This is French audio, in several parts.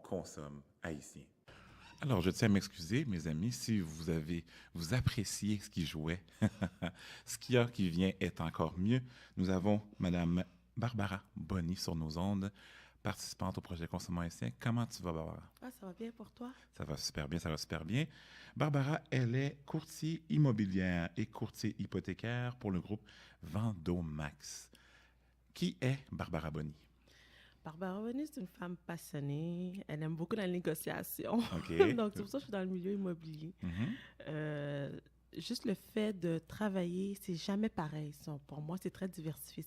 consomme haïtien. Alors, je tiens à m'excuser, mes amis, si vous appréciez ce qui jouait. Ce qu'il y a qui vient est encore mieux. Nous avons Madame Barbara Bonny sur nos ondes, participante au projet Consommons haïtien. Comment tu vas, Barbara? Ah, ça va bien pour toi? Ça va super bien, ça va super bien. Barbara, elle est courtier immobilière et courtier hypothécaire pour le groupe Vendomax. Qui est Barbara Bonny? Barbara Bonny, c'est une femme passionnée. Elle aime beaucoup la négociation. OK. Donc, c'est pour ça que je suis dans le milieu immobilier. Juste le fait de travailler, c'est jamais pareil. Pour moi, c'est très diversifié.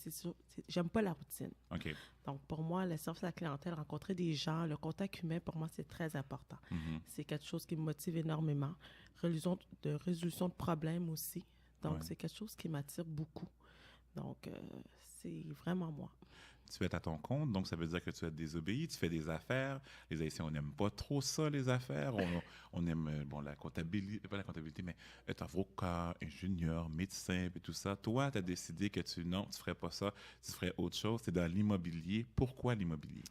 J'aime pas la routine. OK. Donc, pour moi, le service à la clientèle, rencontrer des gens, le contact humain, pour moi, c'est très important. C'est quelque chose qui me motive énormément. Résolution de problèmes aussi. Donc, c'est quelque chose qui m'attire beaucoup. Donc, c'est vraiment moi. Tu es à ton compte, donc ça veut dire que tu es désobéi, tu fais des affaires. Les Haïtiens, on n'aime pas trop ça, les affaires. On aime, la comptabilité, pas la comptabilité, mais être avocat, ingénieur, médecin et tout ça. Toi, tu as décidé que tu ferais pas ça, tu ferais autre chose. C'est dans l'immobilier. Pourquoi l'immobilier?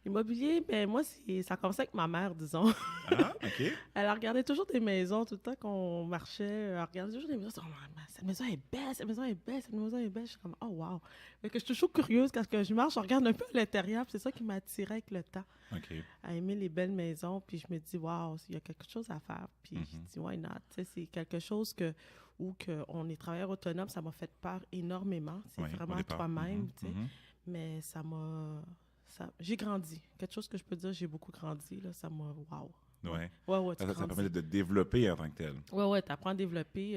L'immobilier, ben moi, ça a commencé avec ma mère, disons. Ah, OK. Elle regardait toujours des maisons tout le temps qu'on marchait. Elle regardait toujours des maisons. Elle disait, oh, cette maison est belle, cette maison est belle, cette maison est belle. Je suis comme, oh, wow. Fait que je suis toujours curieuse quand je marche, je regarde un peu à l'intérieur. C'est ça qui m'a attirée avec le temps. OK. À aimer les belles maisons. Puis je me dis, wow, il y a quelque chose à faire. Puis je dis, why not? Tu sais, c'est quelque chose où on est travailleur autonome, ça m'a fait peur énormément. C'est vraiment toi-même, tu sais. Mais j'ai grandi. Quelque chose que je peux dire, j'ai beaucoup grandi. Là, ça m'a... Wow. Ouais. Ouais, Ça permet de développer en tant que tel. Ouais, tu apprends à développer,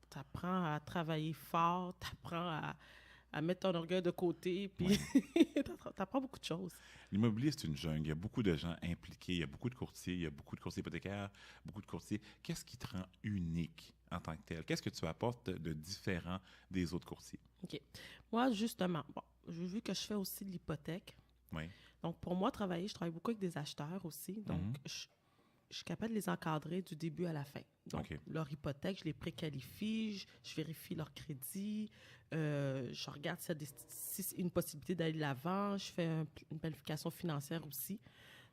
tu apprends à travailler fort, tu apprends à mettre ton orgueil de côté, puis tu apprends beaucoup de choses. L'immobilier, c'est une jungle. Il y a beaucoup de gens impliqués, il y a beaucoup de courtiers, il y a beaucoup de courtiers hypothécaires, beaucoup de courtiers. Qu'est-ce qui te rend unique en tant que tel? Qu'est-ce que tu apportes de différent des autres courtiers? OK. Moi, justement, vu que je fais aussi de l'hypothèque, donc pour moi, je travaille beaucoup avec des acheteurs aussi, donc je suis capable de les encadrer du début à la fin. Donc, leur hypothèque, je les préqualifie, je vérifie leur crédit, je regarde si c'est une possibilité d'aller de l'avant, je fais une planification financière aussi.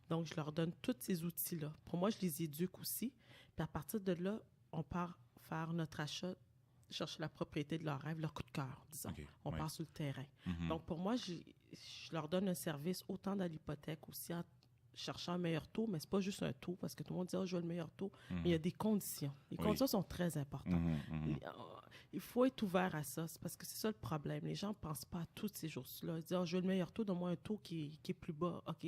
Donc, je leur donne tous ces outils-là. Pour moi, je les éduque aussi. Puis à partir de là, on part faire notre achat, chercher la propriété de leur rêve, leur coup de cœur, disons. On part sur le terrain. Donc, pour moi, je leur donne un service autant dans l'hypothèque aussi en cherchant un meilleur taux, mais c'est pas juste un taux, parce que tout le monde dit « je veux le meilleur tôt », mais il y a des conditions. Les conditions sont très importantes. Il faut être ouvert à ça, c'est parce que c'est ça le problème. Les gens ne pensent pas à tous ces choses-là. Ils disent « je veux le meilleur taux, donne-moi un taux qui est plus bas. » OK,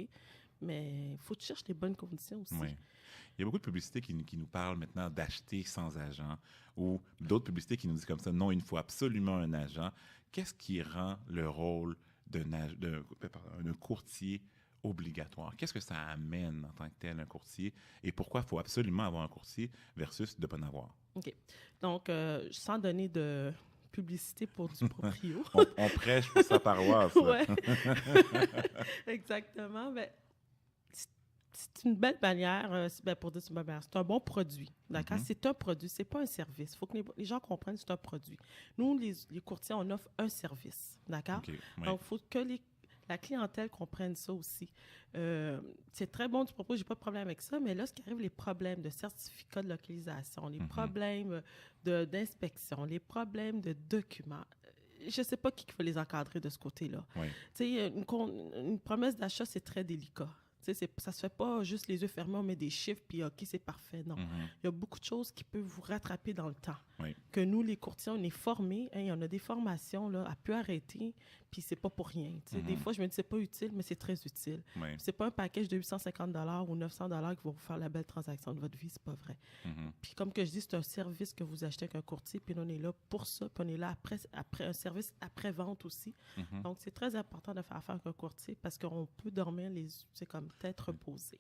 mais il faut que tu cherches les bonnes conditions aussi. Il y a beaucoup de publicités qui nous parlent maintenant d'acheter sans agent ou d'autres publicités qui nous disent comme ça « non, il faut absolument un agent ». Qu'est-ce qui rend le rôle d'un courtier obligatoire? Qu'est-ce que ça amène en tant que tel, un courtier? Et pourquoi il faut absolument avoir un courtier versus de ne pas en avoir? OK. Donc, sans donner de publicité pour du proprio. on prêche pour sa paroisse. Oui. Exactement. Ben, c'est une belle manière, pour dire c'est une belle manière. C'est un bon produit, d'accord? C'est un produit, c'est pas un service. Il faut que les gens comprennent que c'est un produit. Nous, les courtiers, on offre un service, d'accord? Donc, il faut que la clientèle comprenne ça aussi. C'est très bon du propos, j'ai pas de problème avec ça, mais là, ce qui arrive, les problèmes de certificat de localisation, les problèmes d'inspection, les problèmes de documents, je sais pas qui faut les encadrer de ce côté-là. Tu sais, une promesse d'achat, c'est très délicat. Tu sais, ça se fait pas juste les yeux fermés, on met des chiffres, puis OK, c'est parfait. Non. Il y a beaucoup de choses qui peuvent vous rattraper dans le temps. Que nous, les courtiers, on est formés. Il y en a des formations là, à plus arrêter, puis c'est pas pour rien. Tu sais, des fois, je me dis c'est pas utile, mais c'est très utile. C'est pas un package de 850 $ ou 900 $ qui va vous faire la belle transaction de votre vie, c'est pas vrai. Puis comme que je dis, c'est un service que vous achetez avec un courtier, puis on est là pour ça, puis on est là après un service après-vente aussi. Donc, c'est très important de faire affaire avec un courtier parce qu'on peut dormir c'est comme tête reposée.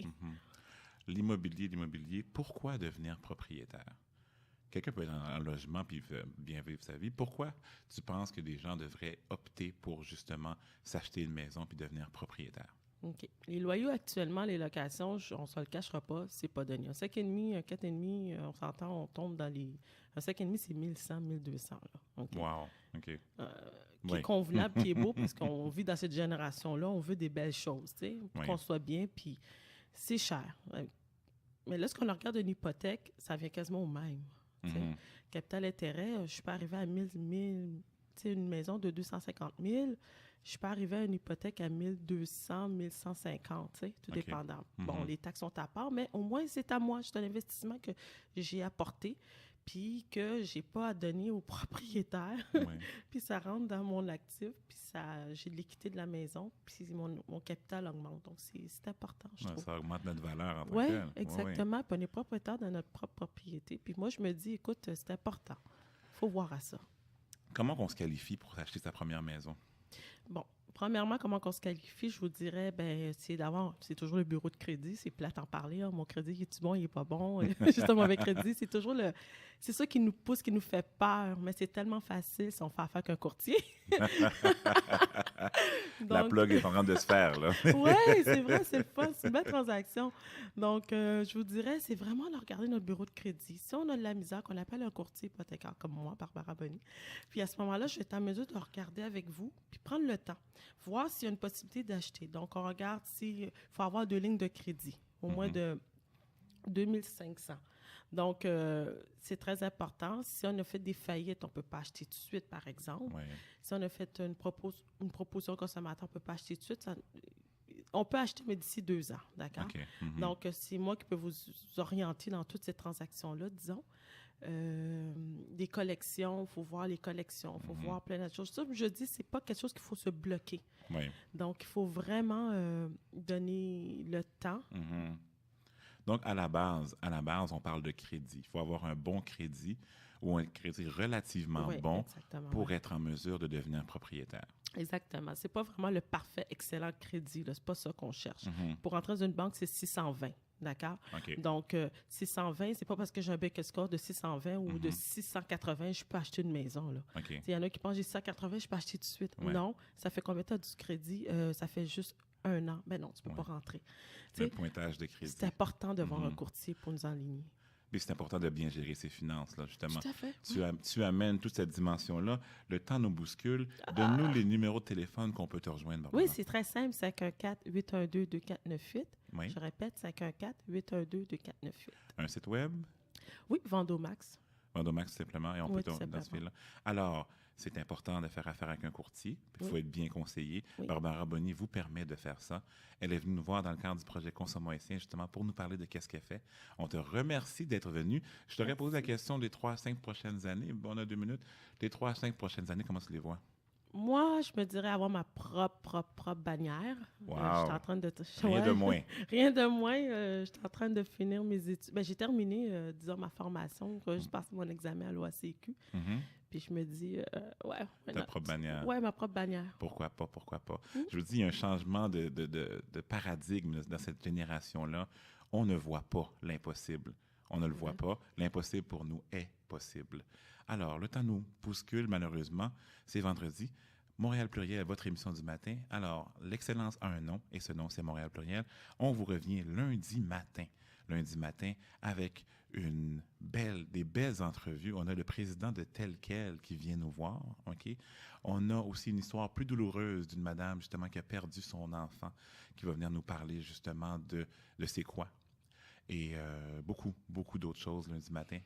L'immobilier, pourquoi devenir propriétaire? Quelqu'un peut être en logement puis bien vivre sa vie. Pourquoi tu penses que des gens devraient opter pour justement s'acheter une maison puis devenir propriétaire? OK. Les loyers actuellement, les locations, on ne se le cachera pas, c'est pas donné. Un 5,5, un 4,5, on s'entend, on tombe dans les... Un 5,5, c'est 1100, 1200. Là. Okay. Wow, OK. Qui est convenable, qui est beau, parce qu'on vit dans cette génération-là, on veut des belles choses, tu sais, pour qu'on soit bien, puis C'est cher. Mais là, ce qu'on regarde une hypothèque, ça vient quasiment au même. Mhm. Capital intérêt, je suis pas arrivée à 1000 une maison de 250 000, je suis pas arrivée à une hypothèque à 1200, 1150, tout OK. dépendant. Mhm. Bon, les taxes sont à part, mais au moins, c'est à moi. C'est un investissement que j'ai apporté, puis que j'ai pas à donner au propriétaire. Ouais. Puis ça rentre dans mon actif, puis j'ai de l'équité de la maison, puis mon capital augmente. Donc, c'est important, je Ouais, trouve. ça augmente notre valeur en tant que Oui, telle. Ouais, exactement. Puis on est propriétaire de notre propre propriété. Puis moi, je me dis, écoute, c'est important. Il faut voir à ça. Comment on se qualifie pour acheter sa première maison? Bon, premièrement, comment on se qualifie, je vous dirais, c'est toujours le bureau de crédit, c'est plate en parler, hein. Mon crédit, il est-tu bon, il est pas bon, juste un mauvais crédit, c'est ça qui nous pousse, qui nous fait peur, mais c'est tellement facile si on fait affaire qu'un courtier. La plug est en train de se faire, là. Oui, c'est vrai, c'est le fun, c'est une belle transaction. Donc, je vous dirais, c'est vraiment de regarder notre bureau de crédit. Si on a de la misère, qu'on appelle un courtier hypothécaire comme moi, Barbara Bonny, puis à ce moment-là, je vais être en mesure de regarder avec vous, puis prendre le temps, voir s'il y a une possibilité d'acheter. Donc, on regarde s'il faut avoir 2 lignes de crédit, au moins de 2500. Donc, c'est très important. Si on a fait des faillites, on ne peut pas acheter tout de suite, par exemple. Ouais. Si on a fait une proposition consommateur, on ne peut pas acheter tout de suite. On peut acheter, mais d'ici 2 ans, d'accord? OK. Mhm. Donc, c'est moi qui peux vous orienter dans toutes ces transactions-là, disons. Des collections, il faut voir les collections, il faut voir plein de choses. Ça, je dis, c'est pas quelque chose qu'il faut se bloquer. Ouais. Donc, il faut vraiment donner le temps. Mhm. Donc, à la base, on parle de crédit. Il faut avoir un bon crédit ou un crédit relativement Oui, bon exactement, pour oui. être en mesure de devenir propriétaire. Exactement. C'est pas vraiment le parfait, excellent crédit, là. C'est pas ça qu'on cherche. Mhm. Pour entrer dans une banque, c'est 620. D'accord? OK. Donc, 620, c'est pas parce que j'ai un BEC score de 620 ou de 680, je peux acheter une maison, là. OK. Il y en a qui pensent, j'ai 680, je peux acheter tout de suite. Ouais. Non, ça fait combien de temps du crédit? Ça fait juste 1 an. Ben non, tu peux pas rentrer. Tu Le sais, pointage de crédit. c'est important de voir un courtier pour nous enligner. Mais c'est important de bien gérer ses finances, là, justement. Tout à fait. Tu amènes toute cette dimension-là. Le temps nous bouscule. Donne-nous les numéros de téléphone qu'on peut te rejoindre, Barbara. Oui, c'est très simple, 514-812-2498. Oui. Je répète, 514-812-2498. Un site web, Oui, Vendomax. Vendomax, simplement, et on Oui, peut tout dans ce simplement. fil-là. Alors, c'est important de faire affaire avec un courtier. Il faut être bien conseillé. Oui. Barbara Bonny vous permet de faire ça. Elle est venue nous voir dans le cadre du projet Consommons Haïtien, justement, pour nous parler de qu'est-ce qu'elle fait. On te remercie d'être venu. Je t'aurais posé la question des 3 à 5 prochaines années. Bon, on a 2 minutes. Les 3 à 5 prochaines années, comment tu les vois? Moi, je me dirais avoir ma propre bannière. Wow. Je suis en train de... Rien de moins. Rien de moins. Je suis en train de finir mes études. Ben, j'ai terminé, disons, ma formation. Je vais juste passer mon examen à l'OACQ. Mhm. Puis je me dis, ouais. Ta propre bannière. Ouais, ma propre bannière. Pourquoi pas, pourquoi pas? Je vous dis, il y a un changement de paradigme dans cette génération-là. On ne voit pas l'impossible. On ne le voit pas. L'impossible pour nous est possible. Alors, le temps nous bouscule, malheureusement. C'est vendredi. Montréal Pluriel, votre émission du matin. Alors, l'excellence a un nom, et ce nom, c'est Montréal Pluriel. On vous revient lundi matin. Lundi matin, avec des belles entrevues. On a le président de Tel Quel qui vient nous voir, OK? On a aussi une histoire plus douloureuse d'une madame, justement, qui a perdu son enfant, qui va venir nous parler, justement, de c'est quoi. Et beaucoup d'autres choses lundi matin.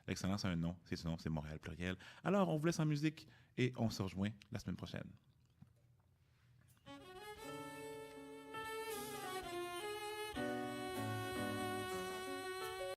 L'excellence a un nom, c'est ce nom, c'est Montréal Pluriel. Alors, on vous laisse en musique et on se rejoint la semaine prochaine.